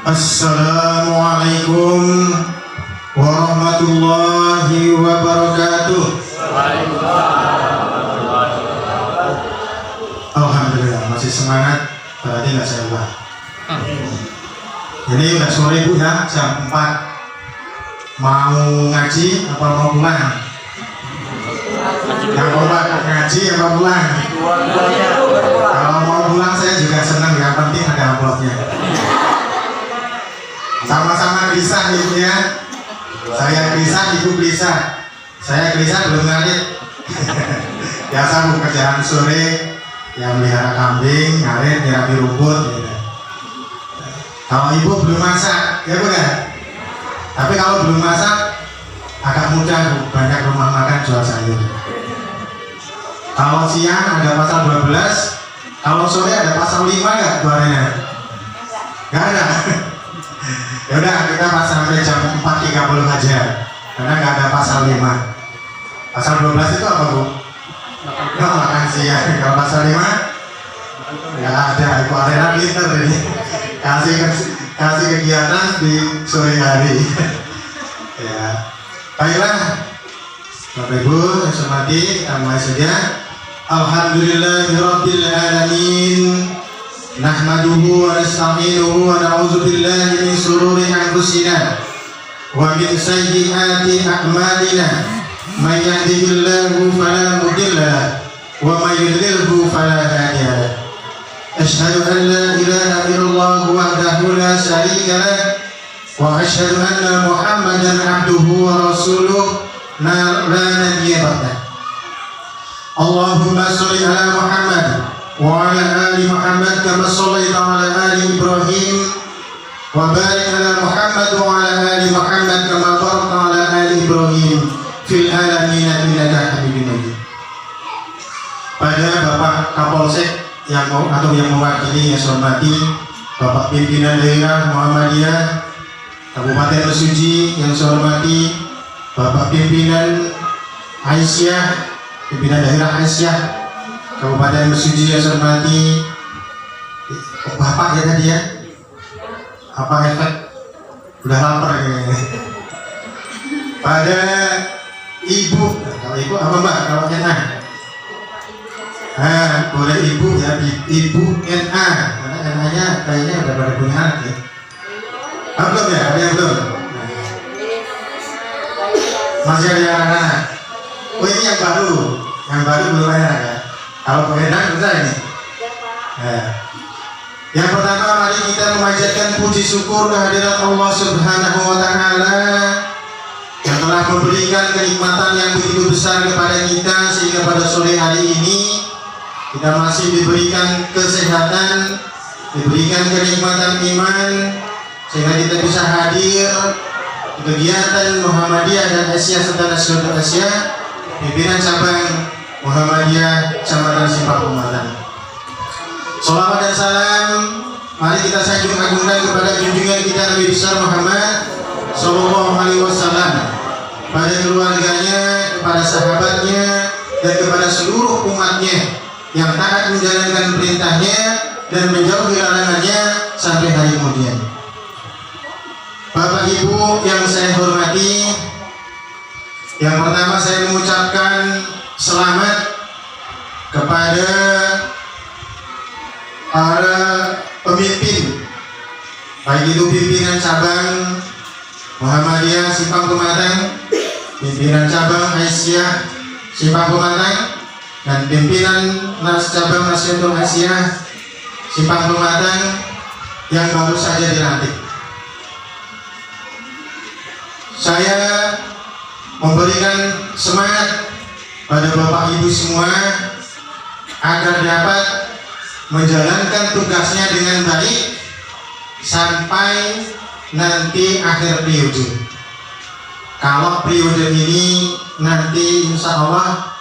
Assalamualaikum warahmatullahi wabarakatuh. Alhamdulillah masih semangat, berarti nggak saya ubah. Ini udah sore Bu ya, jam 4. Mau ngaji apa mau pulang? Yang mau ngaji apa pulang? Kalau mau pulang saya juga senang, yang penting ada amplopnya. Sama-sama gelisah Ibu ya. Saya gelisah, Ibu gelisah. Saya gelisah belum ngarit. Biasa Bu, kerjaan sore yang melihara kambing, ngarit, nyirapi rumput gitu. Kalau Ibu belum masak, ya Bu ya. Tapi kalau belum masak agak mudah Bu, banyak rumah makan jual sayur. Kalau siang ada pasal 12, kalau sore ada pasal 5 nggak keluarnya? Nggak ada. Ya udah kita pas sampai jam 4.30 aja, karena nggak ada pasal 5. Pasal 12 itu apa Bu? Nggak makan siang. Kalau pasal 5 nggak ada. Ibu Arena pinter ini, kasih kegiatan di sore hari. Ya, baiklah Bapak Ibu yang saya hormati, kita mulai saja. Alhamdulillahirabbil alamin. Nahmaduhu wa nasta'inuhu wa na'udzu billahi min shururi anfusina wa min sayyiati a'malina. May yahdihillahu fala mudilla lahu wa may yudlilhu fala hadiya lahu. Asyhadu an la ilaha illallah wahdahu la syarika lahu wa asyhadu anna Muhammadan 'abduhu wa rasuluhu la nabiyya ba'dahu. Allahumma shalli ala Muhammad wa ala ali Muhammad kama shallaita ala ali Ibrahim wa barik ala Muhammad wa ala ali Muhammad kama barakta ala ali Ibrahim fil alamin innaka Hamidum Majid. Pada Bapak Kapolsek yang mewakili yang saya hormati, Bapak Pimpinan Daerah Muhammadiyah Kabupaten Mesuji yang saya hormati, Bapak Pimpinan Aisyah, Pimpinan Daerah Aisyah Kabupaten Mesuji yang saya hormati. Bapak ya tadi ya, apa efek udah lapar ini. Pada Ibu, kalau Ibu apa Mbak kalau NA? Boleh Ibu ya, Ibu NA, karena NA nya kayaknya udah pada punya anak ya. Belum ya, ada yang belum? Masih ada yang anak-anak. Oh ini yang baru belum ada ya. Kalau pengendang bisa ini. Yang pertama, mari kita memanjatkan puji syukur kehadirat Allah Subhanahu wa Ta'ala yang telah memberikan kenikmatan yang begitu besar kepada kita, sehingga pada sore hari ini kita masih diberikan kesehatan, diberikan kenikmatan iman, sehingga kita bisa hadir di kegiatan Muhammadiyah dan Asia serta Nasional Asia, pimpinan cabang Muhammadiyah Kecamatan Simpang Pematang. Salawat dan salam mari kita sanjung agungkan kepada junjungan kita Nabi besar Muhammad Sallallahu Alaihi Wasallam, pada keluarganya, kepada sahabatnya, dan kepada seluruh umatnya yang taat menjalankan perintahnya dan menjauhi larangannya sampai hari kemudian. Bapak Ibu yang saya hormati, yang pertama saya mengucapkan selamat kepada para pemimpin, baik itu pimpinan cabang Muhammadiyah Simpang Pematang, pimpinan cabang Aisyah Simpang Pematang, dan pimpinan cabang Nasional Asia Simpang Pematang yang baru saja dilantik. Saya memberikan semangat pada Bapak Ibu semua agar dapat menjalankan tugasnya dengan baik sampai nanti akhir periode. Kalau periode ini nanti insya Allah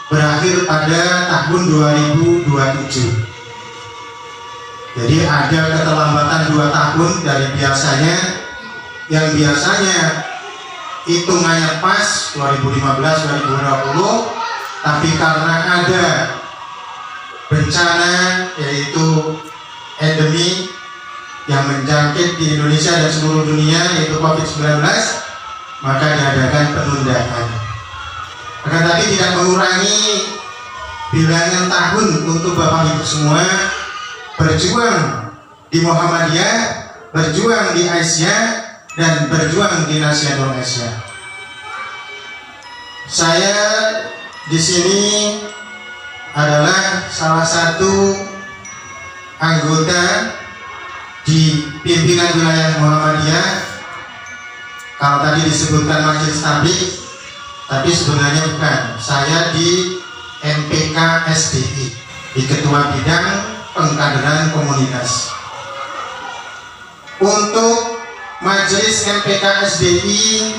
berakhir pada tahun 2027. Jadi ada keterlambatan 2 tahun dari biasanya, yang biasanya hitungannya pas 2015-2020, tapi karena ada bencana yaitu endemi yang menjangkit di Indonesia dan seluruh dunia, yaitu COVID-19, maka diadakan penundaan. Akan tapi tidak mengurangi bilangan tahun untuk Bapak Ibu semua berjuang di Muhammadiyah, berjuang di Aisyah, dan berjuang di Nasional Indonesia. Saya di sini adalah salah satu anggota di pimpinan wilayah Muhammadiyah. Kalau tadi disebutkan Majelis Tabligh, tapi sebenarnya bukan. Saya di MPK SDI, di Ketua Bidang Pengkaderan Komunitas. Untuk Majelis MPK SDI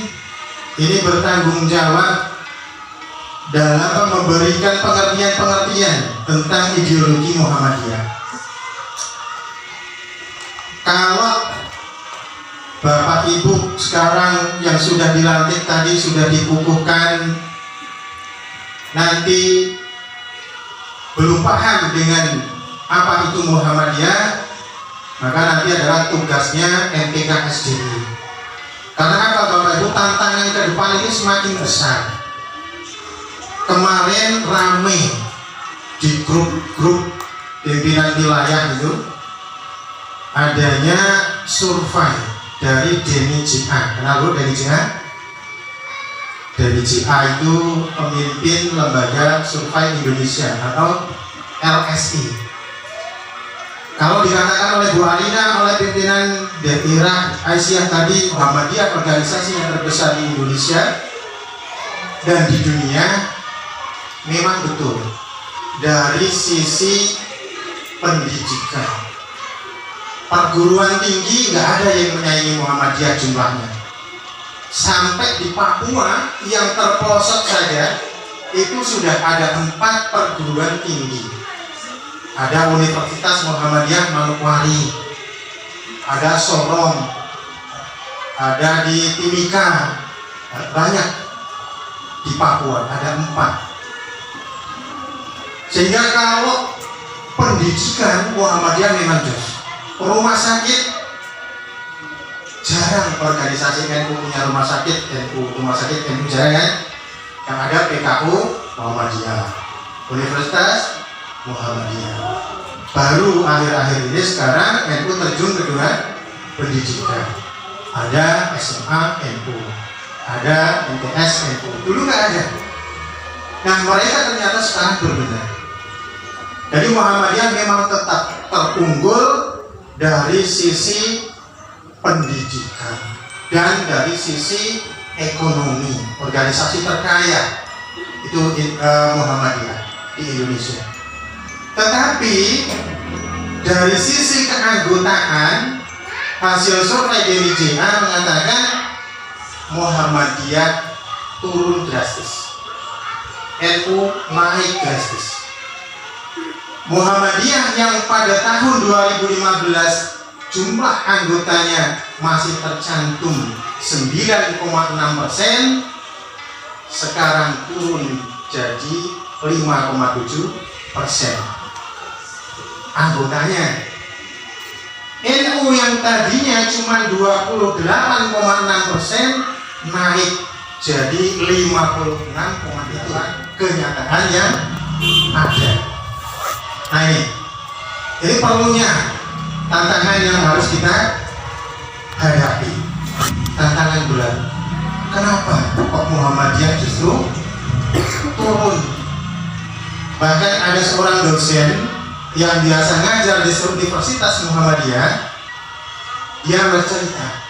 ini bertanggung jawab dalam memberikan pengertian-pengertian tentang ideologi Muhammadiyah. Kalau Bapak Ibu sekarang yang sudah dilantik tadi sudah dikukuhkan, nanti belum paham dengan apa itu Muhammadiyah, maka nanti adalah tugasnya MPK SDI. Karena apa Bapak Ibu, tantangan ke depan ini semakin besar. Kemarin rame di grup-grup pimpinan wilayah itu adanya survei dari Denny J.A. Kenapa Denny J.A.? Denny J.A. itu pemimpin Lembaga Survei Indonesia atau LSI. Kalau dikatakan oleh Bu Alina, oleh pimpinan daerah Aisyah tadi, Muhammadiyah organisasi yang terbesar di Indonesia dan di dunia, memang betul. Dari sisi pendidikan, perguruan tinggi nggak ada yang menyaingi Muhammadiyah jumlahnya. Sampai di Papua yang terpelosok saja itu sudah ada 4 perguruan tinggi. Ada Universitas Muhammadiyah Manokwari, ada Sorong, ada di Timika, banyak di Papua, ada 4. Sehingga kalau pendidikan Muhammadiyah memang jos. Rumah sakit jarang organisasi NU punya rumah sakit, rumah sakit NU jarang kan? Yang ada PKU Muhammadiyah, Universitas Muhammadiyah. Baru akhir-akhir ini sekarang NU terjun ke dunia pendidikan. Ada SMA NU, ada MTS NU. Dulu nggak ada. Nah mereka ternyata sekarang berbenah. Jadi Muhammadiyah memang tetap terunggul dari sisi pendidikan dan dari sisi ekonomi. Organisasi terkaya itu Muhammadiyah di Indonesia. Tetapi dari sisi keanggotaan, hasil survei Denny J.A. mengatakan Muhammadiyah turun drastis, NU naik drastis. Muhammadiyah yang pada tahun 2015 jumlah anggotanya masih tercantum 9,6%, sekarang turun jadi 5,7%. Anggotanya. NU yang tadinya cuma 28,6% naik jadi 56,7%. Kenyataan yang ada. Nah ini perlunya tantangan yang harus kita hadapi, tantangan berat. Kenapa kok Muhammadiyah justru turun? Bahkan ada seorang dosen yang biasa ngajar di Universitas Muhammadiyah, dia bercerita,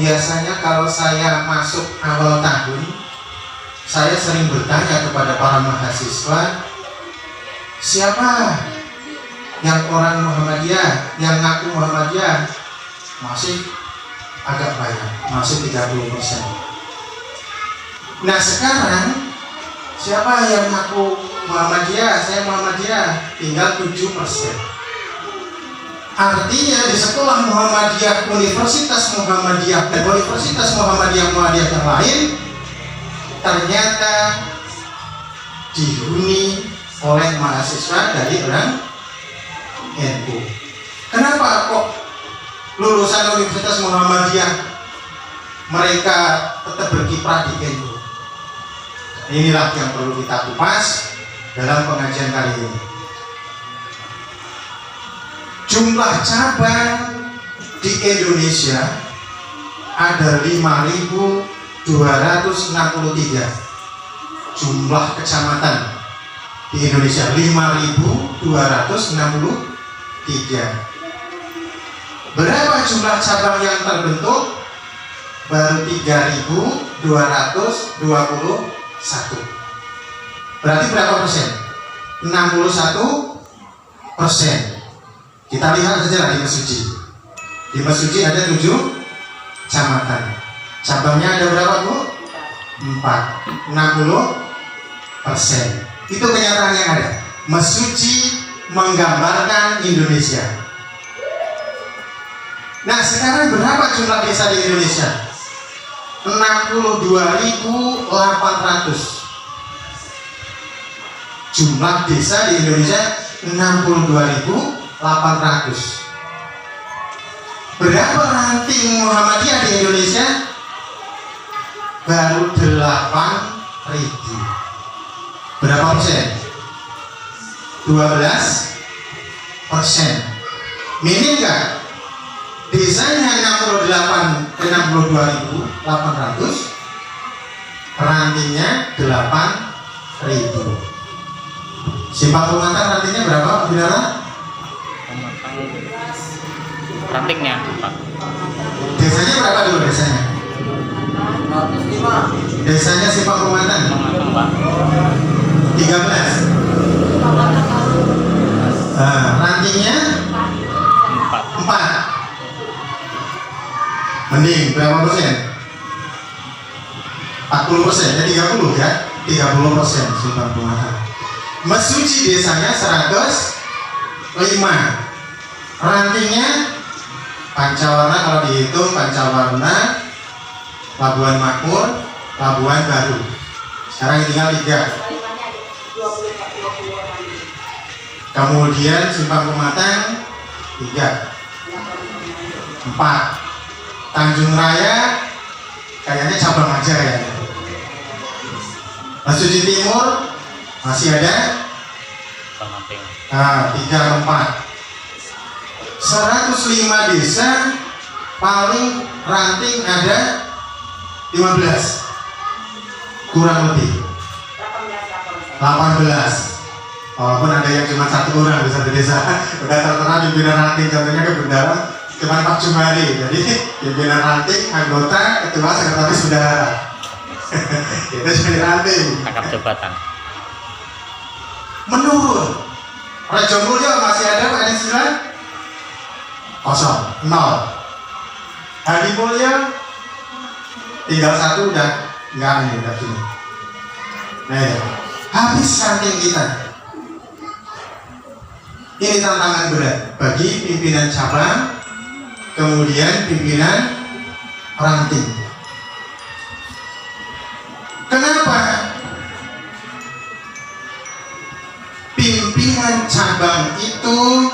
biasanya kalau saya masuk awal tahun, saya sering bertanya kepada para mahasiswa, siapa yang orang Muhammadiyah, yang ngaku Muhammadiyah? Masih agak banyak, masih 30%. Nah sekarang siapa yang ngaku Muhammadiyah? Saya Muhammadiyah, tinggal 7%. Artinya di sekolah Muhammadiyah, Universitas Muhammadiyah dan Universitas Muhammadiyah yang lain ternyata dihuni oleh mahasiswa dari orang NU. Kenapa kok lulusan Universitas Muhammadiyah mereka tetap berkiprah di NU? Inilah yang perlu kita kupas dalam pengajian kali ini. Jumlah cabang di Indonesia ada 5.263. Jumlah kecamatan di Indonesia 5.263. Berapa jumlah cabang yang terbentuk? Baru 3.221. Berarti berapa persen? 61%. Kita lihat saja di Mesuji. Di Mesuji ada 7 kecamatan. Cabangnya ada berapa, Bu? 4. 60%. Itu kenyataan yang ada. Mesuji menggambarkan Indonesia. Nah, sekarang berapa jumlah desa di Indonesia? 62.800. Jumlah desa di Indonesia 62.800. Berapa ranting Muhammadiyah di Indonesia? Baru 8.000. Berapa persen? 12%. Minim nggak? Desanya 62.800, rantingnya 8.000. Simpang Pematang rantingnya berapa, Bidara? Rantingnya Pak. Desanya berapa dulu desanya? 105. Desanya Simpang Pematang? Pak. 13. Rantingnya 4. Mending berapa persen? 40%, ya 30 ya? 30% Simpang Pematang. Mesuji desanya 105. Rantingnya Pancawarna, kalau dihitung Pancawarna, Labuan Makmur, Labuan Baru. Sekarang tinggal 3. Kemudian Simpang Pematang 3. 4. Tanjung Raya kayaknya cabang aja ya. Mesuji Timur masih ada 3, 4. 105 desa, paling ranting ada 15, kurang lebih 18. Walaupun ada yang cuma 1 orang di satu desa, udah tertera pimpinan ranting. Contohnya ke Bendara cuma Pak Jumari, jadi pimpinan ranting, anggota, ketua, sekretaris bendahara. Itu jadi ranting. Tangkap jabatan. Menurun. Rejo Mulyo masih ada Pak Nisila? 0, 0. Hadi Mulyo tinggal 1, udah enggak ini, udah gini. Nah, ya. Habis ranting kita. Ini tantangan berat bagi pimpinan cabang, kemudian pimpinan ranting. Kenapa? Pimpinan cabang itu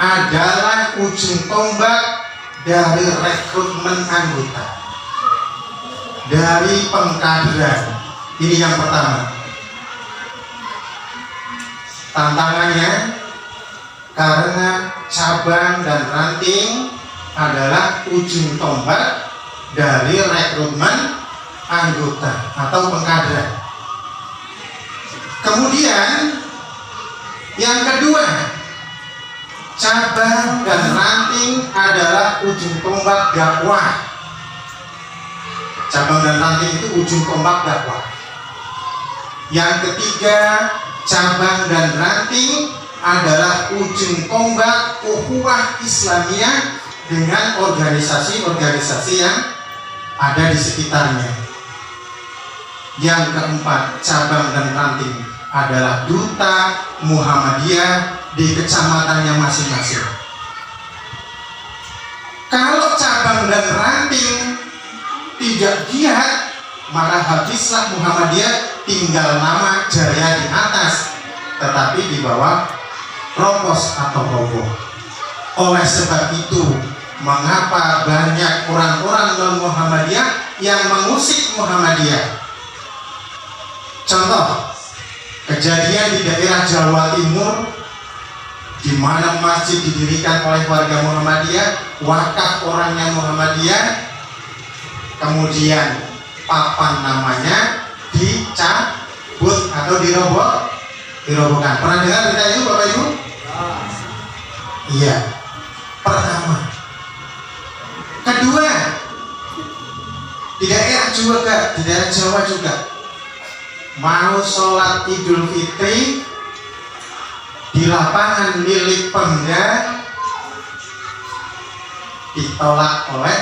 adalah ujung tombak dari rekrutmen anggota, dari pengkaderan. Ini yang pertama. Tantangannya karena cabang dan ranting adalah ujung tombak dari rekrutmen anggota atau pengkaderan. Kemudian yang kedua, cabang dan ranting adalah ujung tombak dakwah. Cabang dan ranting itu ujung tombak dakwah. Yang ketiga, cabang dan ranting adalah ujung tombak ukhuwah Islamiyah dengan organisasi-organisasi yang ada di sekitarnya. Yang keempat, cabang dan ranting adalah duta Muhammadiyah di kecamatannya masing-masing. Kalau cabang dan ranting tidak giat, maka habislah Muhammadiyah, tinggal nama jaya di atas, tetapi di bawah ropos atau roboh. Oleh sebab itu, mengapa banyak orang-orang non-Muhammadiyah yang mengusik Muhammadiyah? Contoh, kejadian di daerah Jawa Timur di mana masjid didirikan oleh warga Muhammadiyah, wakaf orangnya Muhammadiyah, kemudian papan namanya dicabut atau dirobohkan. Pernah dengar berita itu, Bapak Ibu? Iya. Pertama. Kedua, di daerah Jawa juga mau sholat Idul Fitri di lapangan milik Pemda ditolak oleh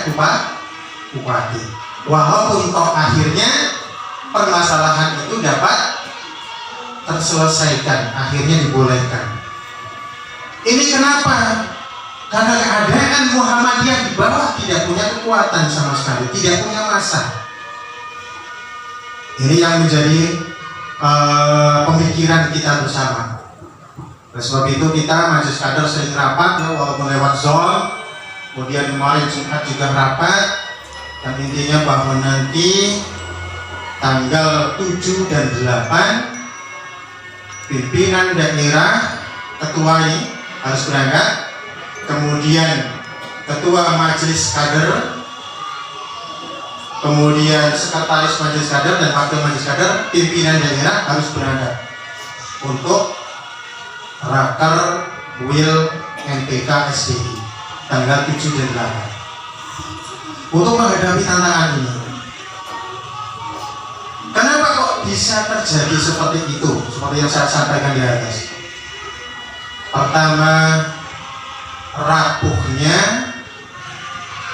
bupati. Walaupun toh akhirnya permasalahan itu dapat terselesaikan, akhirnya dibolehkan. Ini kenapa? Karena keadaan Muhammadiyah di bawah tidak punya kekuatan sama sekali, tidak punya massa. Ini yang menjadi pemikiran kita bersama. Oleh sebab itu kita Majelis Kader sering rapat, walaupun lewat Zoom. Kemudian kemarin Jumat juga rapat. Dan intinya bahwa nanti tanggal 7 dan 8 pimpinan daerah, ketua ini harus berangkat. Kemudian ketua Majelis Kader, kemudian sekretaris Majelis Kader dan wakil Majelis Kader, pimpinan daerah harus berangkat untuk Raker Wil NPK SDI tanggal 7 dan 8 untuk menghadapi tantangan ini. Kenapa kok bisa terjadi seperti itu? Seperti yang saya sampaikan di atas. Pertama, rapuhnya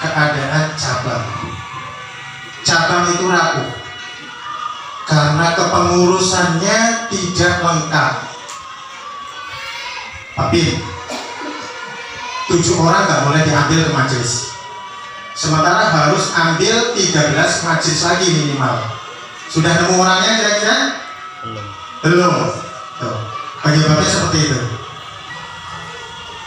keadaan cabang. Cabang itu rapuh karena kepengurusannya tidak lengkap. Tapi 7 orang nggak boleh diambil ke majelis. Sementara harus ambil 13 majelis lagi minimal. Sudah nemu orangnya kira-kira? Belum. Tuh, penyebabnya seperti itu.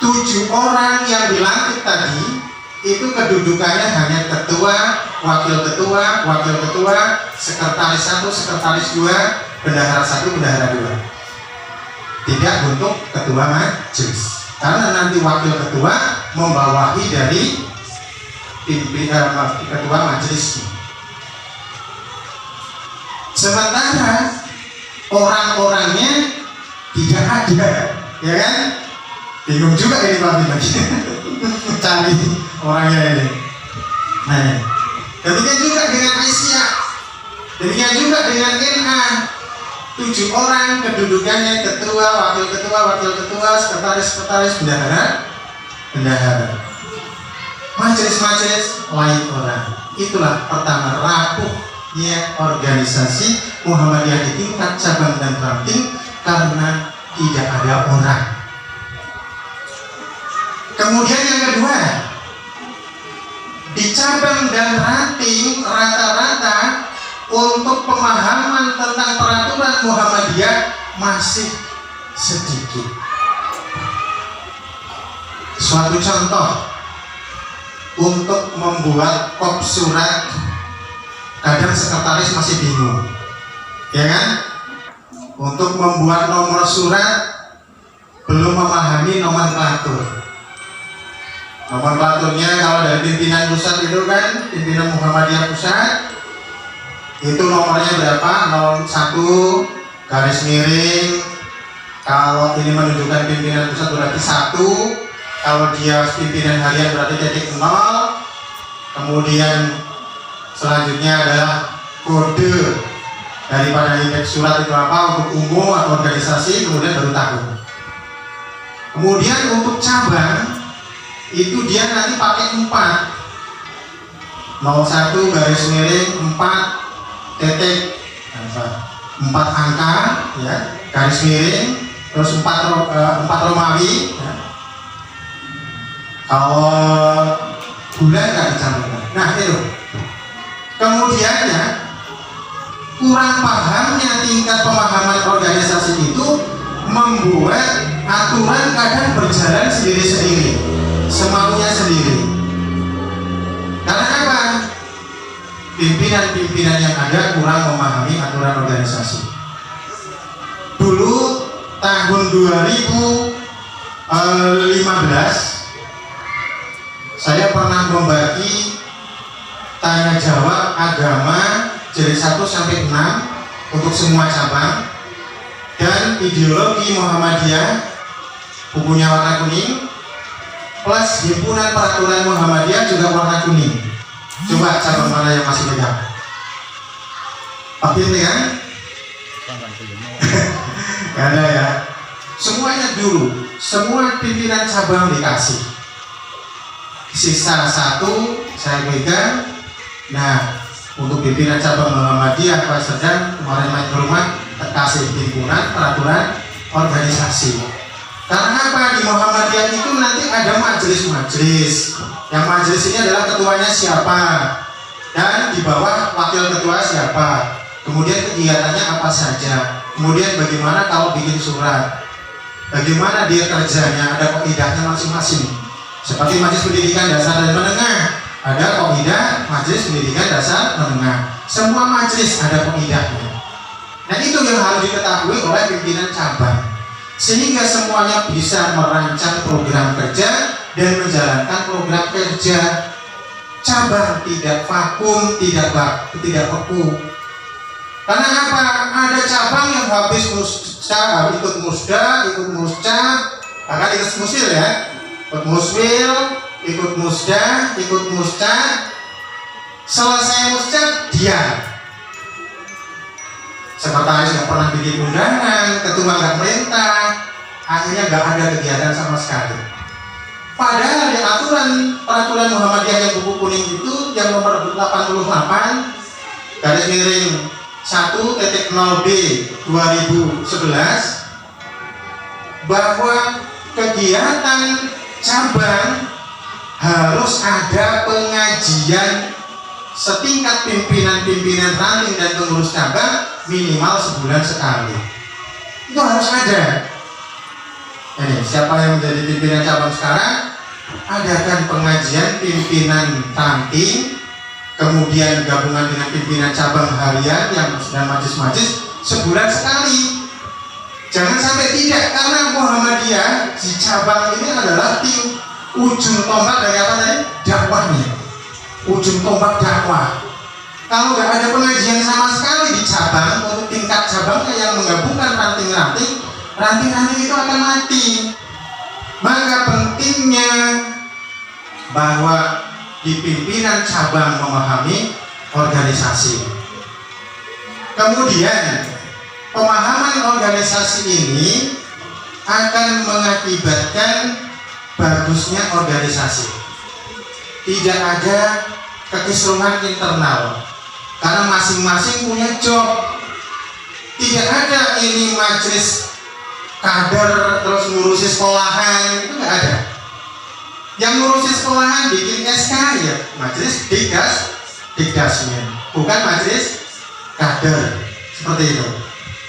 7 orang yang dilantik tadi itu kedudukannya hanya ketua, wakil ketua, sekretaris 1, sekretaris 2, bendahara 1, bendahara 2. Tidak untuk ketua majelis. Karena nanti wakil ketua membawahi dari ketua majelis. Sementara orang-orangnya tidak ada, ya kan? Bingung juga ini Pak lagi cari orangnya ini. Nah, demikian juga dengan Aisyah, demikian juga dengan NA. 7 orang kedudukannya ketua, wakil ketua, sekretaris, bendahara. Majelis lain orang. Itulah pertama, rapuhnya organisasi Muhammadiyah di tingkat cabang dan ranting karena tidak ada orang. Kemudian yang kedua, di cabang dan ranting rata-rata untuk pemahaman tentang peraturan Muhammadiyah masih sedikit. Suatu contoh, untuk membuat kop surat kadang sekretaris masih bingung, ya kan? Untuk membuat nomor surat belum memahami nomenklatur. Nomenklaturnya kalau dari pimpinan pusat itu kan, pimpinan Muhammadiyah pusat itu nomornya berapa? 01 garis miring. Kalau ini menunjukkan pimpinan pusat berarti 1. Kalau dia pimpinan harian berarti titik 0. Kemudian selanjutnya adalah kode daripada indeks surat itu apa, untuk umum atau organisasi, kemudian baru tahun. Kemudian untuk cabang itu dia nanti pakai 4. 01 garis miring 4 titik 4 angka, ya, garis miring, terus 4 Romawi, ya. Kalau bulan nggak dicampurkan. Nah itu. Kemudiannya kurang pahamnya tingkat pemahaman organisasi itu membuat aturan kadang berjalan sendiri-sendiri. pimpinan-pimpinan yang ada kurang memahami aturan organisasi. Dulu tahun 2015 saya pernah membagi tanya jawab agama jilid 1 sampai 6 untuk semua cabang, dan ideologi Muhammadiyah bukunya warna kuning, plus himpunan peraturan Muhammadiyah juga warna kuning. Coba cabang mana yang masih pegang? Pakai kan? Gak ada ya. Semuanya dulu, semua pimpinan cabang dikasih. Sisa 1 saya pegang. Nah, untuk pimpinan cabang Muhammadiyah Pak Sedang kemarin main ke rumah terkasih himpunan peraturan organisasi. Karena apa? Di Muhammadiyah itu nanti ada majelis-majelis. Yang majelis ini adalah ketuanya siapa, dan di bawah wakil ketua siapa. Kemudian kegiatannya apa saja. Kemudian bagaimana kalau bikin surat. Bagaimana dia kerjanya, ada kaidahnya masing-masing. Seperti majelis pendidikan dasar dan menengah, ada kaidah majelis pendidikan dasar menengah. Semua majelis ada kaidahnya. Nah, itu yang harus diketahui oleh pimpinan cabang, sehingga semuanya bisa merancang program kerja dan menjalankan program kerja. Cabang tidak vakum, tidak beku. Karena apa? Ada cabang yang habis ikut musda, ikut musca, bahkan ikut musil ya, ikut muswil, ikut musda, ikut musca. Selesai musca dia sekretaris nggak pernah bikin undangan, ketua nggak merintah, akhirnya nggak ada kegiatan sama sekali. Padahal di peraturan Muhammadiyah yang buku kuning itu yang nomor 88 /1.0B 2011 bahwa kegiatan cabang harus ada pengajian setingkat pimpinan ranting dan pengurus cabang minimal sebulan sekali. Itu harus ada. Ini siapa yang menjadi pimpinan cabang sekarang, adakan pengajian pimpinan ranting, kemudian gabungan dengan pimpinan cabang harian yang sudah majelis sebulan sekali. Jangan sampai tidak, karena Muhammadiyah di cabang ini adalah tim ujung tombak dari apa tadi? Dakwahnya. Ujung tombak dakwah. Kalau nggak ada pengajian sama sekali di cabang, untuk tingkat cabangnya yang menggabungkan ranting-ranting itu akan mati. Maka pentingnya bahwa di pimpinan cabang memahami organisasi. Kemudian pemahaman organisasi ini akan mengakibatkan bagusnya organisasi. Tidak ada kekisruhan internal karena masing-masing punya job. Tidak ada ini majelis kader terus ngurusi sekolahan, itu nggak ada. Yang ngurusi sekolahan bikin SK ya majelis dikdasmen, bukan majelis kader seperti itu.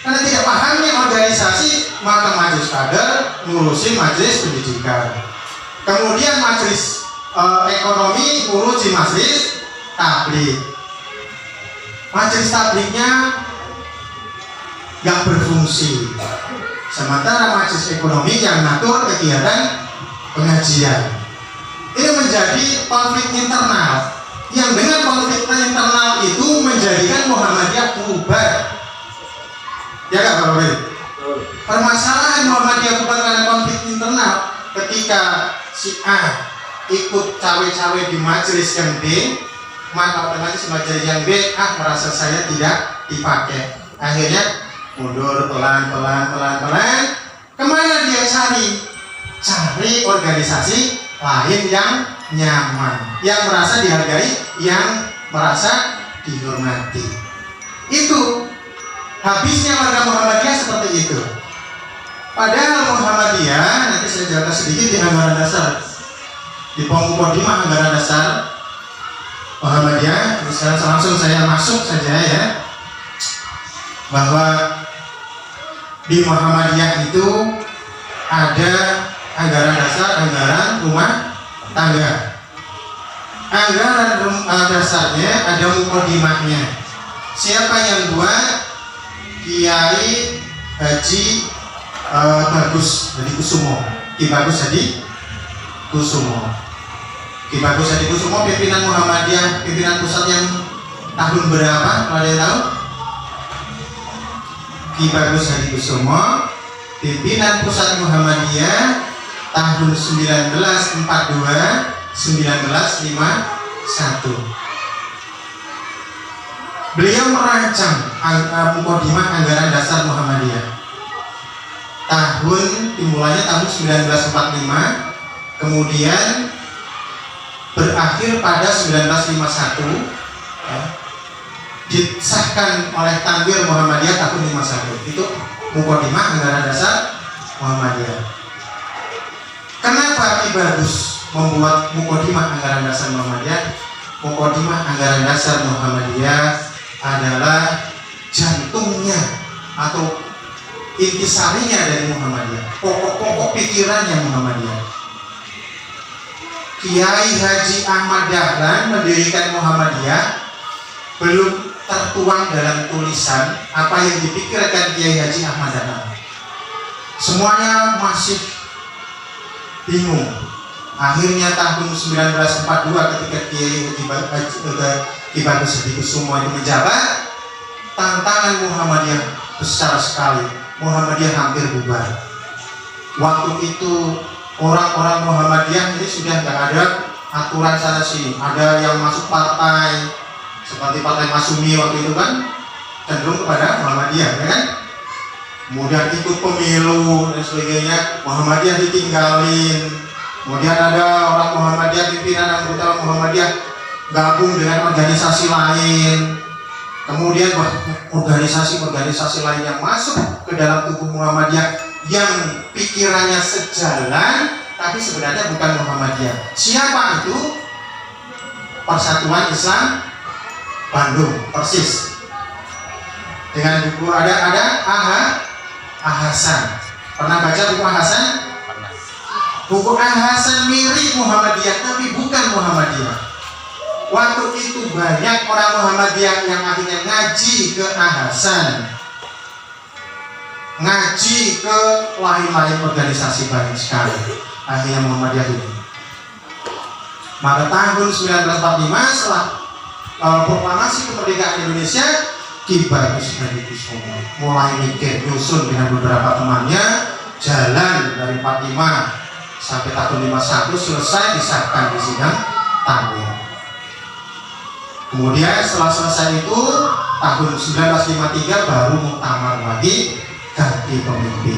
Karena tidak pahamnya organisasi, maka majelis kader ngurusi majelis pendidikan, kemudian majelis ekonomi ngurusi majelis tablik. Majelis tabliknya nggak berfungsi, sementara majelis ekonomi yang ngatur kegiatan pengajian. Ini menjadi konflik internal, yang dengan konflik internal itu menjadikan Muhammadiyah bubar. Ya nggak Pak Bapak? Permasalahan Muhammadiyah bubar karena konflik internal. Ketika si A ikut cawe-cawe di majelis yang B, maka otomatis majelis yang B merasa saya tidak dipakai. Akhirnya mundur pelan. Kemana dia cari organisasi lain yang nyaman, yang merasa dihargai, yang merasa dihormati. Itu habisnya warga Muhammadiyah seperti itu. Padahal Muhammadiyah, nanti saya jelaskan sedikit di anggaran dasar, di Pemukadimah anggaran dasar Muhammadiyah. Sekarang langsung saya masuk saja ya, bahwa di Muhammadiyah itu ada anggaran dasar, anggaran rumah tangga. Anggaran dasarnya ada mukadimahnya. Siapa yang buat? Kiai Haji Bagus Hadi Kusumo. Ki Bagus Hadi Kusumo. Ki Bagus Hadi Kusumo pimpinan Muhammadiyah, pimpinan pusat yang tahun berapa? Kalau ada yang tahu? Ki Bagus Hadi Kusumo pimpinan pusat Muhammadiyah tahun 1942 1951. Beliau merancang mukadimah anggaran dasar Muhammadiyah. Dimulainya tahun 1945, kemudian berakhir pada 1951, ya, disahkan oleh Tanwir Muhammadiyah tahun 51. Itu mukadimah anggaran dasar Muhammadiyah. Kenapa Ki Bagus membuat mukadimah anggaran dasar Muhammadiyah? Mukadimah anggaran dasar Muhammadiyah adalah jantungnya atau intisarinya dari Muhammadiyah, pokok-pokok pikirannya Muhammadiyah. Kiai Haji Ahmad Dahlan mendirikan Muhammadiyah belum tertuang dalam tulisan apa yang dipikirkan Kiai Haji Ahmad Dahlan. Semuanya masih bingung. Akhirnya tahun 1942 ketika Kiai Ki Bagus Hadi Kusumo itu menjabat, tantangan Muhammadiyah besar sekali. Muhammadiyah hampir bubar. Waktu itu orang-orang Muhammadiyah ini sudah tidak ada aturan sana sini. Ada yang masuk partai seperti Partai Masumi waktu itu kan cenderung kepada Muhammadiyah, ya kan? Kemudian ikut pemilu dan sebagainya, Muhammadiyah ditinggalin. Kemudian ada orang Muhammadiyah, pimpinan anggota Muhammadiyah gabung dengan organisasi lain. Kemudian organisasi-organisasi lain yang masuk ke dalam tubuh Muhammadiyah yang pikirannya sejalan tapi sebenarnya bukan Muhammadiyah. Siapa itu? Persatuan Islam Bandung, persis. Dengan buku ada Ahasan. Pernah baca buku Ahasan? Pernah. Buku Ahasan mirip Muhammadiyah tapi bukan Muhammadiyah. Waktu itu banyak orang Muhammadiyah yang akhirnya ngaji ke Ahasan, ngaji ke lain-lain organisasi banyak sekali. Akhirnya Muhammadiyah ini. Maka tahun 1945 setelah proklamasi kemerdekaan Indonesia, Ki Bagus Hadi Kusumo mulai mikir, nyusun dengan beberapa temannya, jalan dari 45 sampai tahun 51 selesai disahkan di sidang Tanwir. Kemudian setelah selesai itu tahun 1953 baru muktamar lagi ganti pemimpin.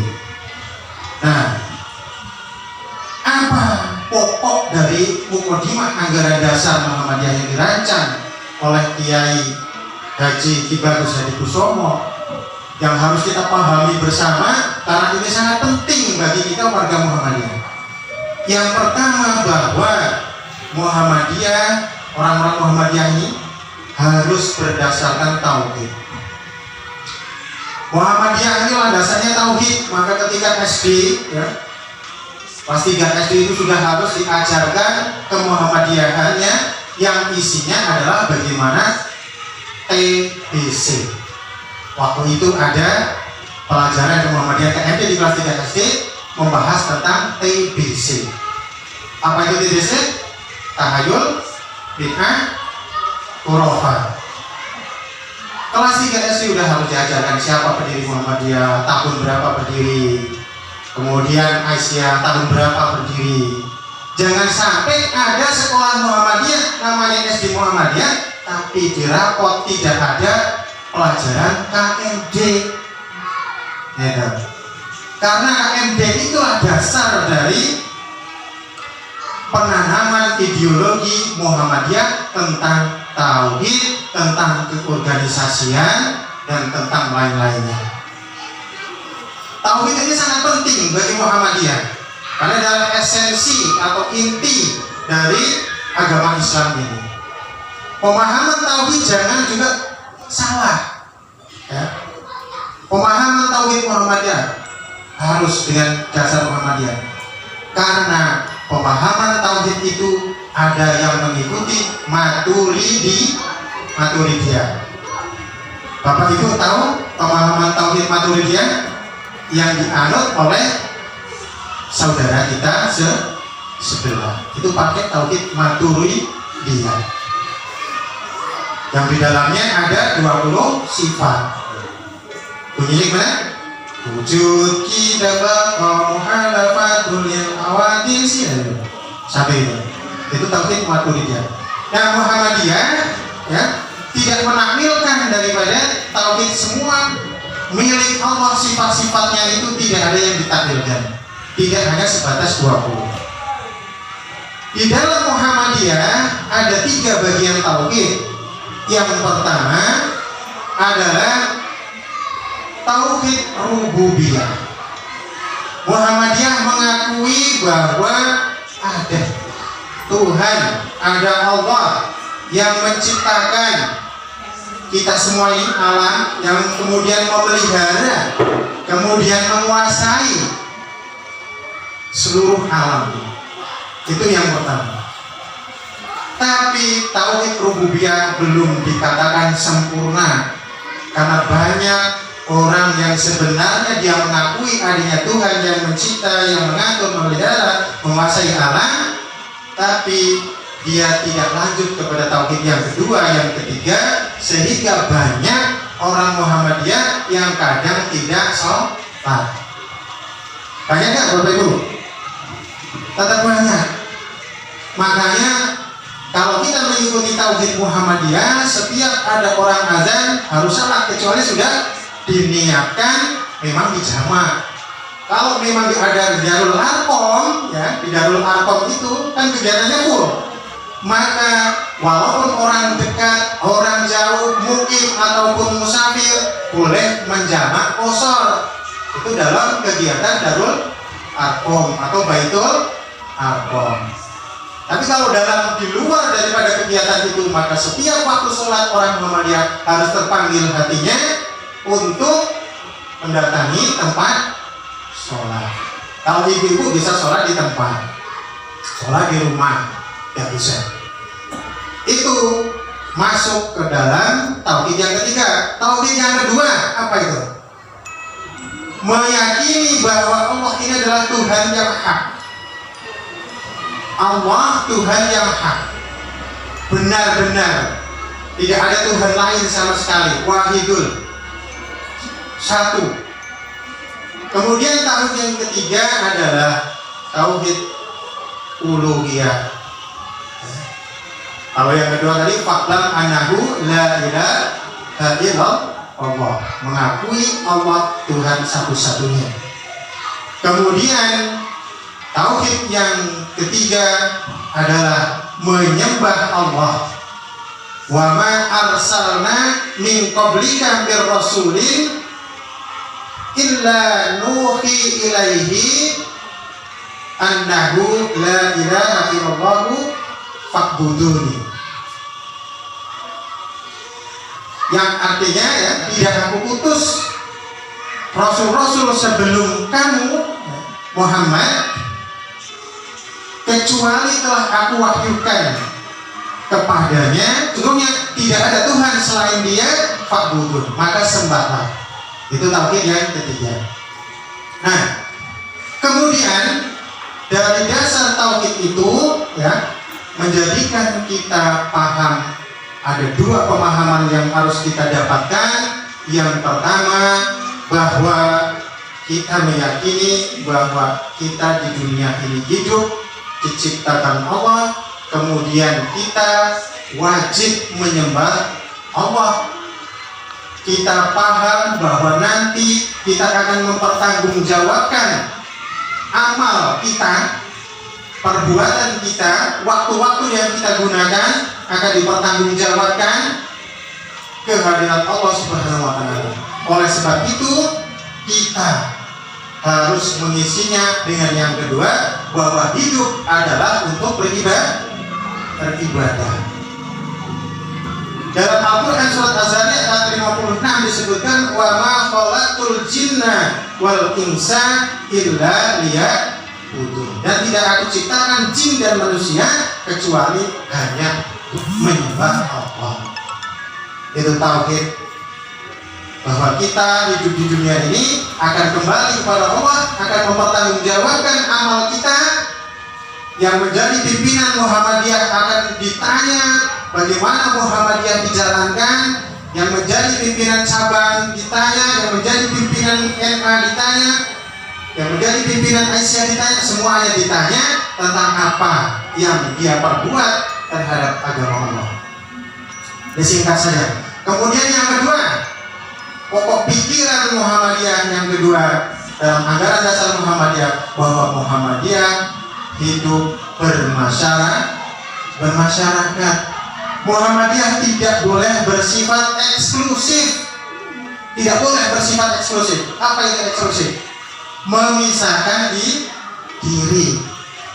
Nah, apa pokok dari mukadimah anggaran dasar Muhammadiyah yang dirancang oleh Kiai Haji Ki Bagus Hadi Kusumo yang harus kita pahami bersama karena ini sangat penting bagi kita warga Muhammadiyah. Yang pertama bahwa Muhammadiyah, orang-orang Muhammadiyah ini harus berdasarkan tauhid. Muhammadiyah ini landasannya tauhid, maka ketika SD, ya, kelas 3 SD itu sudah harus diajarkan kemuhammadiyahannya yang isinya adalah bagaimana TBC. Waktu itu ada pelajaran Muhammadiyah KMD di kelas 3 SD membahas tentang TBC. Apa itu TBC? Tahayul, bid'ah, khurafat. Kelas 3 SD sudah harus diajarkan siapa pendiri Muhammadiyah, tahun berapa berdiri, kemudian Aisyah tahun berapa berdiri. Jangan sampai ada sekolah Muhammadiyah namanya SD Muhammadiyah, tapi di rapot tidak ada pelajaran KMD. Ya, karena KMD itulah dasar dari penanaman ideologi Muhammadiyah tentang tauhid, tentang keorganisasian, dan tentang lain-lainnya. Tauhid ini sangat penting bagi Muhammadiyah karena adalah esensi atau inti dari agama Islam ini. Pemahaman tauhid jangan juga salah, ya. Pemahaman tauhid Muhammadiyah harus dengan dasar Muhammadiyah, karena pemahaman tauhid tauhid itu ada yang mengikuti Maturidiyah. Bapak Ibu tahu pemahaman tauhid Maturidiyah yang dianut oleh saudara kita sebelah. Itu pakai tauhid Maturidiyah. Yang di dalamnya ada 20 sifat. Bunyinya gimana? Wujud kita muhalafatul awadis sampai itu tauhid Maturidiyah. Nah, Muhammadiyah ya tidak menampilkan daripada tauhid semua milik Allah, sifat-sifatnya itu tidak ada yang ditampilkan, tidak hanya sebatas 20. Di dalam Muhammadiyah ada 3 bagian tauhid. Yang pertama adalah tauhid rububiyah. Muhammadiyah mengakui bahwa ada Tuhan, ada Allah yang menciptakan kita semua ini, alam, yang kemudian memelihara, kemudian menguasai seluruh alam. Itu yang pertama. Tapi tauhid rububiyah belum dikatakan sempurna, karena banyak orang yang sebenarnya dia mengakui adanya Tuhan yang mencipta, yang mengatur, memelihara, menguasai alam, tapi dia tidak lanjut kepada tauhid yang kedua, yang ketiga, sehingga banyak orang Muhammadiyah yang kadang tidak sholat. Banyak nggak Bapak Ibu? Tetap banyak. Makanya kalau kita mengikuti tauhid Muhammadiyah, setiap ada orang azan harus sholat, kecuali sudah diniatkan memang dijamak. Kalau memang ada Darul Arqam, ya di Darul Arqam itu kan kegiatannya full, maka walaupun orang dekat, orang jauh, mukim ataupun musafir boleh menjamak qashar. Itu dalam kegiatan Darul Arqam atau Baitul Arqam. Tapi kalau di luar daripada kegiatan itu, maka setiap waktu sholat orang Muhammadiyah harus terpanggil hatinya untuk mendatangi tempat sholat. Kalau ibu-ibu bisa sholat di tempat, sholat di rumah tidak bisa. Itu masuk ke dalam tauhid yang ketiga. Tauhid yang kedua apa itu? Meyakini bahwa Allah ini adalah Tuhan yang hak. Allah Tuhan yang hak, benar-benar tidak ada Tuhan lain sama sekali, wahidul, satu. Kemudian tauhid yang ketiga adalah tauhid uluhiyah. Kalau yang kedua tadi fa'lam annahu la ilaha illallah, mengakui Allah Tuhan satu-satunya. Kemudian tauhid yang ketiga adalah menyembah Allah. Wa ma arsalna min qablika mir rasulin illa nuhi ilaihi annahu la ilaha illallah fa'buduni. Yang artinya ya, tidak aku utus rasul-rasul sebelum kamu Muhammad kecuali telah aku wahyukan kepadanya, sesungguhnya tidak ada Tuhan selain Dia, fa'budun, maka sembahlah. Itu tauhid yang ketiga. Nah, kemudian dari dasar tauhid itu ya menjadikan kita paham ada 2 pemahaman yang harus kita dapatkan. Yang pertama, bahwa kita meyakini bahwa kita di dunia ini hidup diciptakan Allah, kemudian kita wajib menyembah Allah. Kita paham bahwa nanti kita akan mempertanggungjawabkan amal kita, perbuatan kita, waktu-waktu yang kita gunakan akan dipertanggungjawabkan ke hadirat Allah Subhanahu wa Ta'ala. Oleh sebab itu kita harus mengisinya dengan yang kedua, bahwa hidup adalah untuk beribadah. Dalam Al-Quran surat Az-Zariyat ayat 56 disebutkan wa ma khalaqtul jinna wal insa illa butuh. Dan tidak aku ciptakan jin dan manusia kecuali hanya menyembah Allah. Itu tauhid, bahwa kita hidup di dunia ini akan kembali kepada Allah, akan mempertanggungjawabkan amal kita. Yang menjadi pimpinan Muhammadiyah akan ditanya bagaimana Muhammadiyah dijalankan. Yang menjadi pimpinan cabang ditanya, yang menjadi pimpinan NA ditanya, yang menjadi pimpinan Aisyah ditanya, semuanya ditanya tentang apa yang dia perbuat terhadap agama Allah. Disingkat saja. Kemudian yang kedua, pokok pikiran Muhammadiyah yang kedua dalam anggaran dasar Muhammadiyah, bahwa Muhammadiyah hidup bermasyarakat. Muhammadiyah tidak boleh bersifat eksklusif. Tidak boleh bersifat eksklusif. Apa itu eksklusif? Memisahkan diri.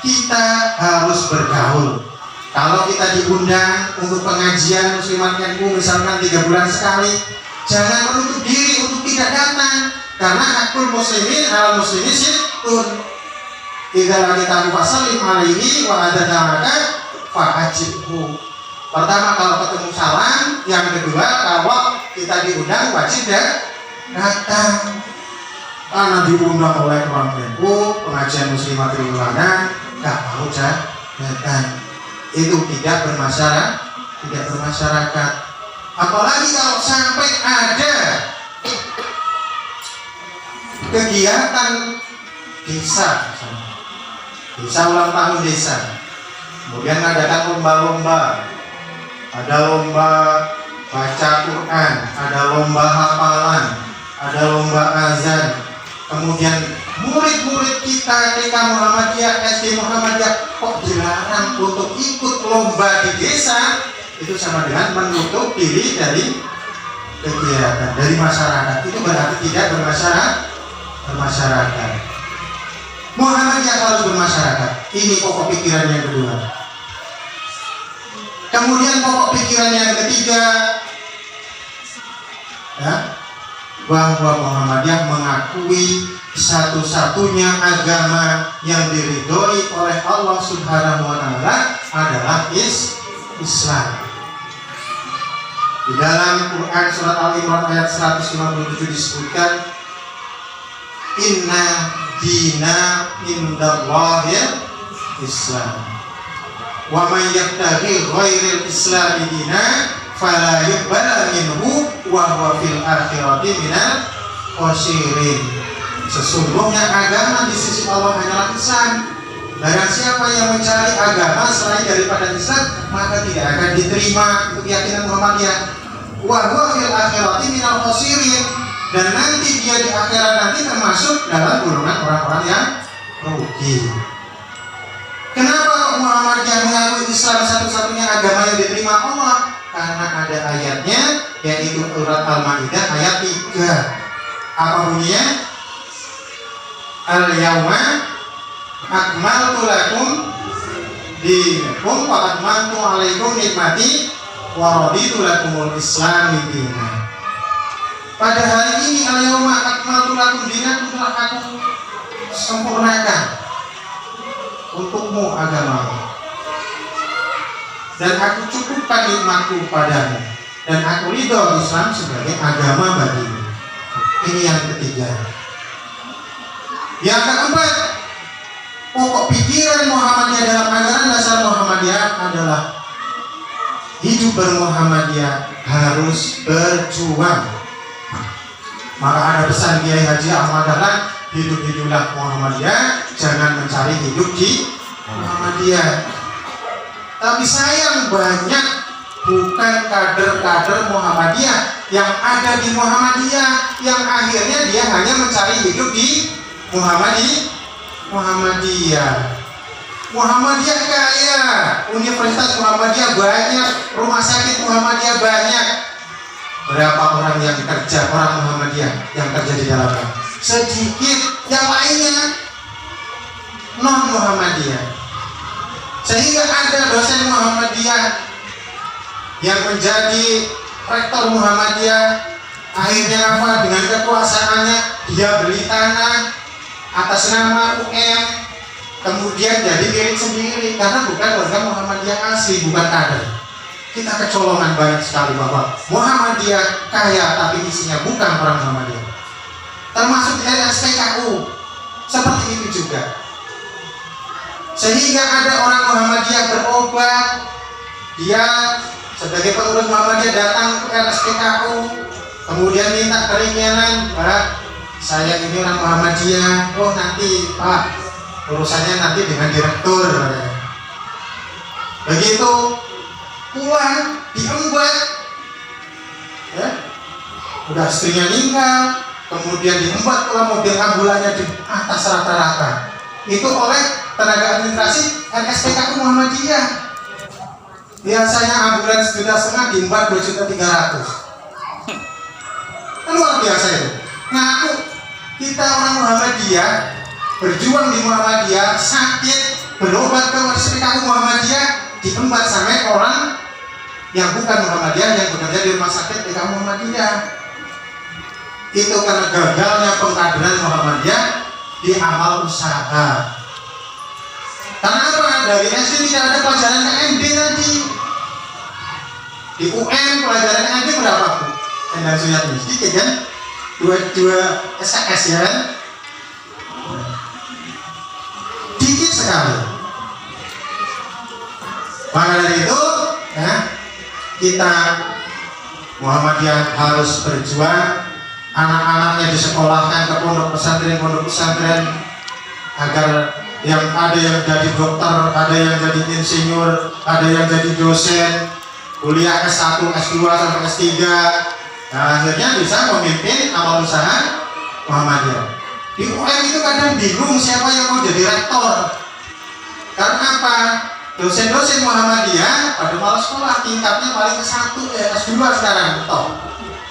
Kita harus bergaul. Kalau kita diundang untuk pengajian Muslimat NU misalkan 3 bulan sekali, jangan menutup diri untuk tidak datang, karena hakul muslimin al muslimin sittun. Idza kita fasallim alaihi wa adadaka fa'ajibhu. Pertama kalau ketemu salam, yang kedua kalau kita diundang wajib datang. Karena diundang oleh orang NU, pengajian Muslimat Ulana, nggak mau datang. Itu tidak bermasyarakat. Apalagi kalau sampai ada kegiatan desa ulang tahun desa, kemudian adakan lomba-lomba, ada lomba baca Quran, ada lomba hafalan, ada lomba azan, kemudian murid-murid kita TK Muhammadiyah, SD Muhammadiyah kok dilarang untuk ikut lomba di desa, itu sama dengan menutup diri dari kegiatan, dari masyarakat. Itu berarti tidak bermasyarakat. Muhammadiyah harus bermasyarakat. Ini pokok pikiran yang kedua. Kemudian pokok pikiran yang ketiga, bahwa Muhammadiyah mengakui satu-satunya agama yang diridhoi oleh Allah Subhanahu wa Ta'ala adalah Islam. Di dalam Quran surat Al-Imran ayat 157 disebutkan, inna dina indallahil Islam wa man yabtaghi ghairil Islam dina fala yuqbal minhu wa huwa fil akhirati minal khasirin. Sesungguhnya agama di sisi Allah hanyalah Islam. Barang siapa yang mencari agama selain daripada Islam, maka tidak akan diterima untuk keyakinan Muhammadiyah. Wa huwa fil akhirati minal khasirin. Dan nanti dia di akhirat nanti termasuk dalam golongan orang-orang yang rugi. Kenapa Muhammadiyah mengakui Islam satu-satunya agama yang diterima Allah? Karena ada ayatnya, yaitu surat Al-Maidah ayat 3. Apa bunyinya? Al-yawma akmaltu lakum dinakum wa atmamtu alaikum nikmati wa raditu lakumul Islam dinan. Pada hari ini al-yawma akmaltu lakum dinakum, telah aku sempurnakan untukmu agamamu, dan aku cukupkan nikmatku padamu, dan aku ridho Islam sebagai agama bagimu. Ini yang ketiga. Yang keempat, pokok pikiran Muhammadiyah dalam ajaran dasar Muhammadiyah adalah hidup bermuhammadiyah harus berjuang. Maka ada pesan Kiai Haji Ahmad Dahlan, hidup-hiduplah Muhammadiyah, jangan mencari hidup di Muhammadiyah. Tapi sayang banyak bukan kader-kader Muhammadiyah yang ada di Muhammadiyah, yang akhirnya dia hanya mencari hidup di Muhammadiyah. Muhammadiyah kaya, Universitas Muhammadiyah banyak, rumah sakit Muhammadiyah banyak. Berapa orang yang kerja, orang Muhammadiyah yang kerja di dalamnya? Sedikit. Yang lainnya non Muhammadiyah. Sehingga ada dosen Muhammadiyah yang menjadi rektor Muhammadiyah, akhirnya apa? Dengan kekuasaannya dia beli tanah atas nama UM, kemudian jadi milik sendiri karena bukan warga Muhammadiyah asli, bukan kader. Kita kecolongan banyak sekali bahwa Muhammadiyah kaya tapi isinya bukan orang Muhammadiyah. Termasuk RSPKU seperti itu juga. Sehingga ada orang Muhammadiyah berobat, dia sebagai pengurus Muhammadiyah datang ke RSPKU, kemudian minta keringanan, Pak, saya ini orang Muhammadiyah. Oh nanti Pak, urusannya nanti dengan direktur. Begitu pulang diembat, ya, udah istrinya meninggal, kemudian diembat pula mobil ambulannya di atas rata-rata. Itu oleh tenaga administrasi RSPKU Muhammadiyah. Biasanya ambulans 1,5 juta diembat 2,3 juta. Luar biasa itu. Ngaku kita orang Muhammadiyah, berjuang di Muhammadiyah, sakit berobat ke RSPKU Muhammadiyah, diembat sampai orang yang bukan Muhammadiyah yang bekerja di rumah sakit PKU Muhammadiyah. Itu karena gagalnya pengkaderan Muhammadiyah di amal usaha. Karena apa? Dari SD tidak ada pelajaran KMD tadi. Di UN pelajaran KMD berapa Bu? Endang Suyatmi sedikit kan? 2 SKS ya. Dikit sekali. Maka dari itu, ya, kita Muhammadiyah harus berjuang. Anak-anaknya disekolahkan ke pondok pesantren agar yang ada yang jadi dokter, ada yang jadi insinyur, ada yang jadi dosen, kuliah S1, S2 sampai S3. Nah, akhirnya bisa memimpin amal usaha Muhammadiyah. Di UN itu kadang bingung siapa yang mau jadi rektor. Karena apa? Dosen-dosen Muhammadiyah pada malas sekolah, tingkatnya paling ke 1, S2 sekarang toh.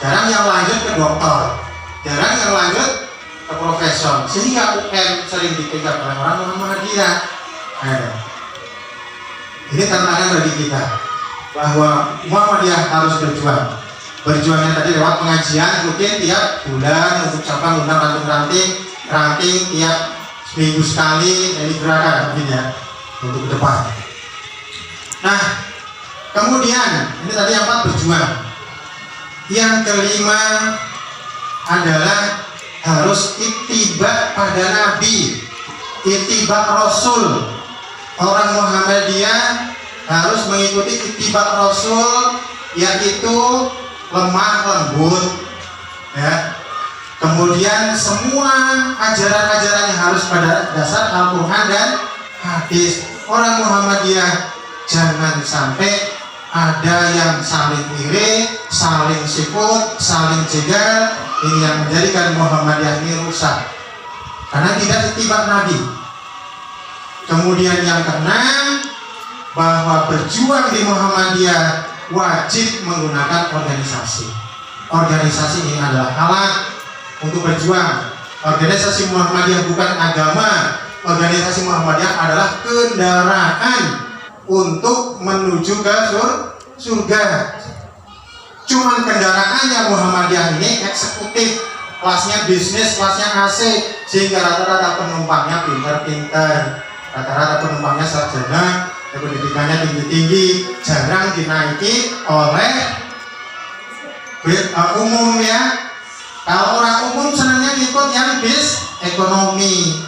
Jarang yang lanjut ke doktor, jarang yang lanjut ke profesor, sehingga UN sering dipegang oleh orang Muhammadiyah. Ini tantangan bagi kita bahwa Muhammadiyah harus berjuang. Berjuangnya tadi lewat pengajian mungkin tiap bulan untuk cabang undang ranting tiap seminggu sekali, ini gerakan mungkin ya untuk ke depan. Nah, kemudian ini tadi yang 4 berjuang. Yang kelima adalah harus ittiba pada Nabi, ittiba Rasul. Orang Muhammadiyah harus mengikuti ittiba Rasul, yaitu lemah lembut, ya. Kemudian semua ajaran-ajarannya harus pada dasar Al-Quran dan hadis. Orang Muhammadiyah jangan sampai ada yang saling iri, saling sikut, saling jegal. Ini yang menjadikan Muhammadiyah ini rusak karena tidak ittiba Nabi. Kemudian yang keenam, bahwa berjuang di Muhammadiyah wajib menggunakan organisasi. Organisasi ini adalah alat untuk berjuang. Organisasi Muhammadiyah bukan agama. Organisasi Muhammadiyah adalah kendaraan untuk menuju ke surga. Cuman kendaraannya Muhammadiyah ini eksekutif, kelasnya bisnis, kelasnya AC, sehingga rata-rata penumpangnya pintar-pintar, rata-rata penumpangnya sarjana, pendidikannya tinggi-tinggi, jarang dinaiki oleh umum ya. Kalau orang umum senangnya ikut yang bis ekonomi,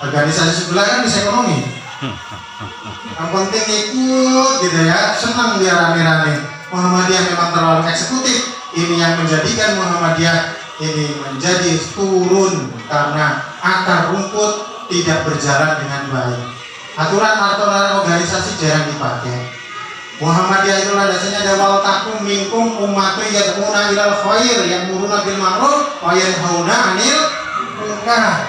organisasi sebelah kan bis ekonomi. Yang penting ikut gitu ya, senang dia rame-rame. Muhammadiyah memang terlalu eksekutif. Ini yang menjadikan Muhammadiyah ini menjadi turun karena akar rumput tidak berjalan dengan baik. Aturan-aturan organisasi jarang dipakai. Muhammadiyah itu landasannya ada wal takum minkum ummatu yad'una ilal khair ya'muruna bil ma'ruf wa yanhauna 'anil munkar.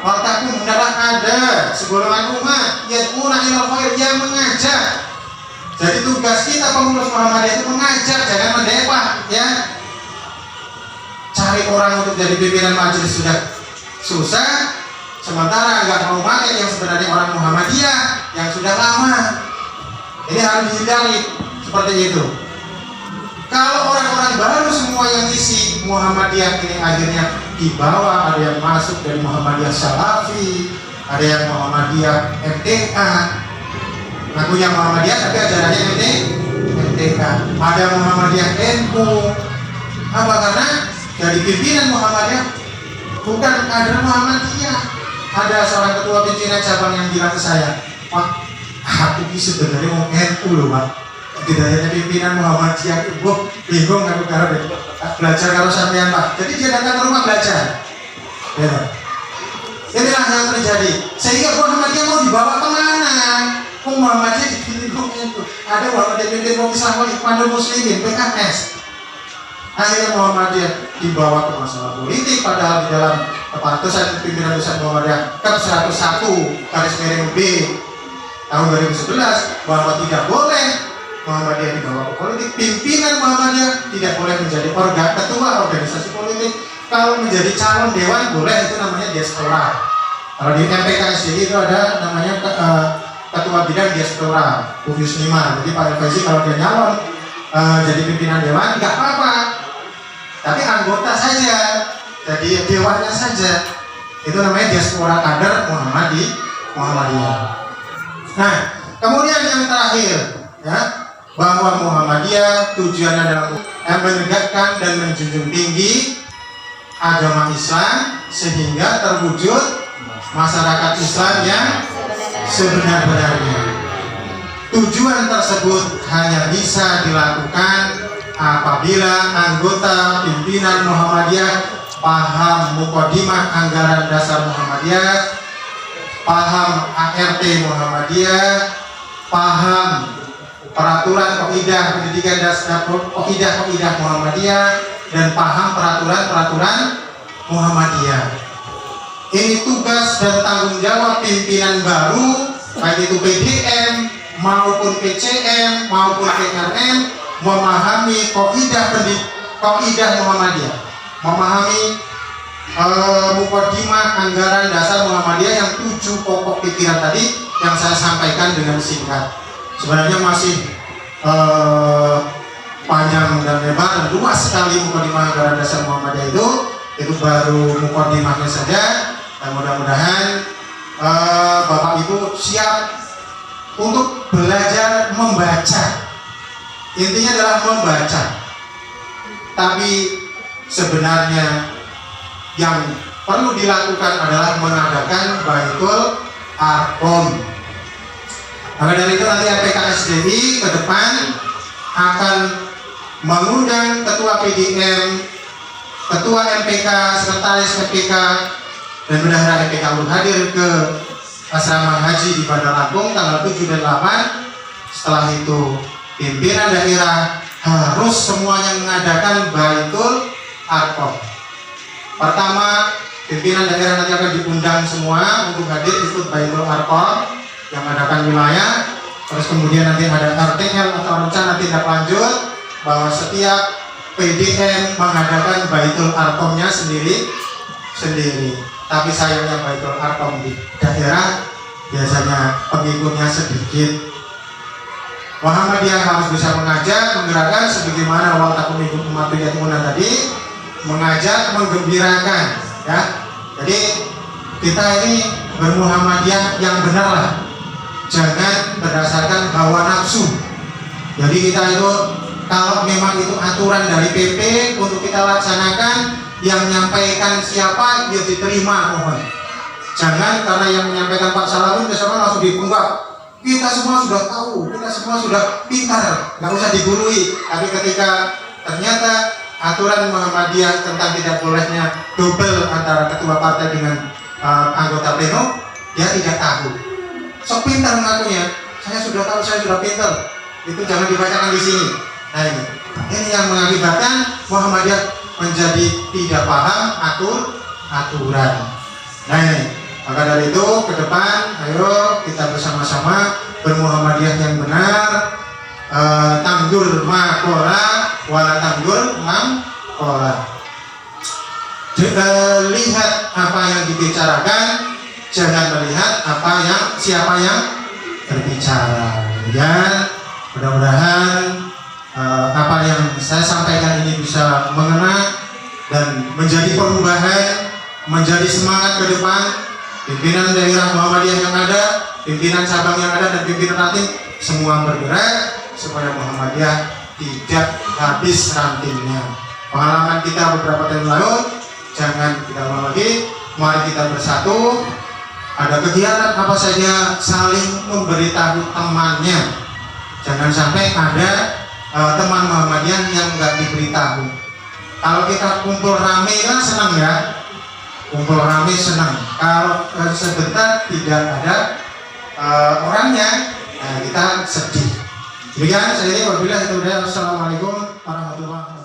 Wataku hendaklah ada segolongan umat yad'una ilal khair, yang mengajak. Jadi tugas kita pengurus Muhammadiyah itu mengajak, jangan mendepah ya. Cari orang untuk jadi pimpinan majelis sudah susah, sementara nggak mau pakai yang sebenarnya orang Muhammadiyah yang sudah lama. Ini harus dihindari seperti itu. Kalau orang-orang baru semua yang isi Muhammadiyah ini akhirnya dibawa, ada yang masuk dari Muhammadiyah Salafi, ada yang Muhammadiyah MTA, ngakunya Muhammadiyah tapi ajarannya MTA, ada Muhammadiyah NU. Apa? Karena dari pimpinan Muhammadiyah bukan kader Muhammadiyah. Ada seorang ketua pimpinan cabang yang bilang ke saya, Pak, aku ini sebenarnya mau NU loh Pak, tidak pimpinan Muhammadiyah. Gue bingung aku karena belajar kalau sampean Pak. Jadi dia datang ke rumah belajar. Ya. Inilah yang terjadi. Sehingga Muhammadiyah mau dibawa kemana? Muhammadiyah dibikin NU. Ada Muhammadiyah pimpin Islam Ikhwanul Muslimin PKS. Akhirnya Muhammadiyah dibawa ke masalah politik, padahal di dalam keputusan pimpinan pusat Muhammadiyah ke 101 garis miring B tahun 2011 bahwa tidak boleh Muhammadiyah dibawa ke politik. Pimpinan Muhammadiyah tidak boleh menjadi ketua organisasi politik. Kalau menjadi calon dewan boleh, itu namanya diaspora. Kalau di MPKSDI itu ada namanya ketua bidang diaspora, Bu Yusnima. Jadi Pak Faizi kalau dia nyalon jadi pimpinan dewan nggak apa-apa, tapi anggota saja, jadi dewannya saja. Itu namanya diaspora kader Muhammadiyah. Nah, kemudian yang terakhir, ya, bahwa Muhammadiyah tujuannya adalah menegakkan dan menjunjung tinggi agama Islam sehingga terwujud masyarakat Islam yang sebenar-benarnya. Tujuan tersebut hanya bisa dilakukan apabila anggota pimpinan Muhammadiyah paham mukadimah anggaran dasar Muhammadiyah, paham ART Muhammadiyah, paham peraturan kaidah pendidikan dasar kaidah Muhammadiyah, dan paham peraturan Muhammadiyah. Ini tugas dan tanggung jawab pimpinan baru, baik itu PDM maupun PCM maupun PRM, memahami kaidah Muhammadiyah, memahami mukadimah anggaran dasar Muhammadiyah yang 7 pokok pikiran tadi yang saya sampaikan dengan singkat. Sebenarnya masih panjang dan lebar dan luas sekali mukadimah anggaran dasar Muhammadiyah itu baru mukadimahnya saja. Dan mudah-mudahan Bapak Ibu siap untuk belajar membaca. Intinya adalah membaca. Tapi sebenarnya yang perlu dilakukan adalah mengadakan Baitul Arqam. Maka dari itu nanti MPKSDI ke depan akan mengundang ketua PDM, ketua MPK, sekretaris MPK, dan bendahara MPK untuk hadir ke asrama haji di Bandar Lampung tanggal 7 dan 8. Setelah itu pimpinan daerah harus semuanya mengadakan Baitul Arqam. Pertama, pimpinan daerah nanti akan diundang semua untuk hadir ikut Baitul Arqam yang mengadakan wilayah. Terus kemudian nanti ada RTL atau rencana tindak lanjut bahwa setiap PDM mengadakan Baitul Arqamnya sendiri. Tapi sayangnya Baitul Arqam di daerah biasanya pengikutnya sedikit. Muhammadiyah harus bisa mengajak, menggerakkan sebagaimana awal takum ikut umat yatimunan tadi, mengajak, menggembirakan, ya. Jadi kita ini bermuhammadiyah yang benar lah, jangan berdasarkan hawa nafsu. Jadi kita itu kalau memang itu aturan dari PP untuk kita laksanakan, yang menyampaikan siapa ya diterima, mohon. Jangan karena yang menyampaikan Pak Salamin besoknya langsung dipunggah. Kita semua sudah tahu, kita semua sudah pintar, nggak usah digurui. Tapi ketika ternyata aturan Muhammadiyah tentang tidak bolehnya double antara ketua partai dengan anggota pleno, dia tidak tahu. Sok pintar mengakunya, saya sudah tahu, saya sudah pintar. Itu jangan dibacakan di sini. Nah ini yang mengakibatkan Muhammadiyah menjadi tidak paham aturan. Nah ini, maka dari itu ke depan ayo kita bersama-sama bermuhammadiyah yang benar. Tanggur makola wala tanggur mamkola. Lihat apa yang dibicarakan, jangan melihat siapa yang berbicara. Ya, mudah-mudahan apa yang saya sampaikan ini bisa mengena dan menjadi perubahan, menjadi semangat ke depan pimpinan daerah Muhammadiyah yang ada, pimpinan cabang yang ada, dan pimpinan ranting semua bergerak supaya Muhammadiyah tidak habis rantingnya. Pengalaman kita beberapa tahun lalu, jangan kita ulang lagi. Mari kita bersatu. Ada kegiatan apa saja saling memberitahu temannya. Jangan sampai ada teman Muhammadiyah yang nggak diberitahu. Kalau kita kumpul rame kan senang ya, kumpul rame senang. Kalau sebentar tidak ada orangnya, kita sedih. Demikian saya ini wabillahi taufiq. Assalamualaikum warahmatullahi wabarakatuh.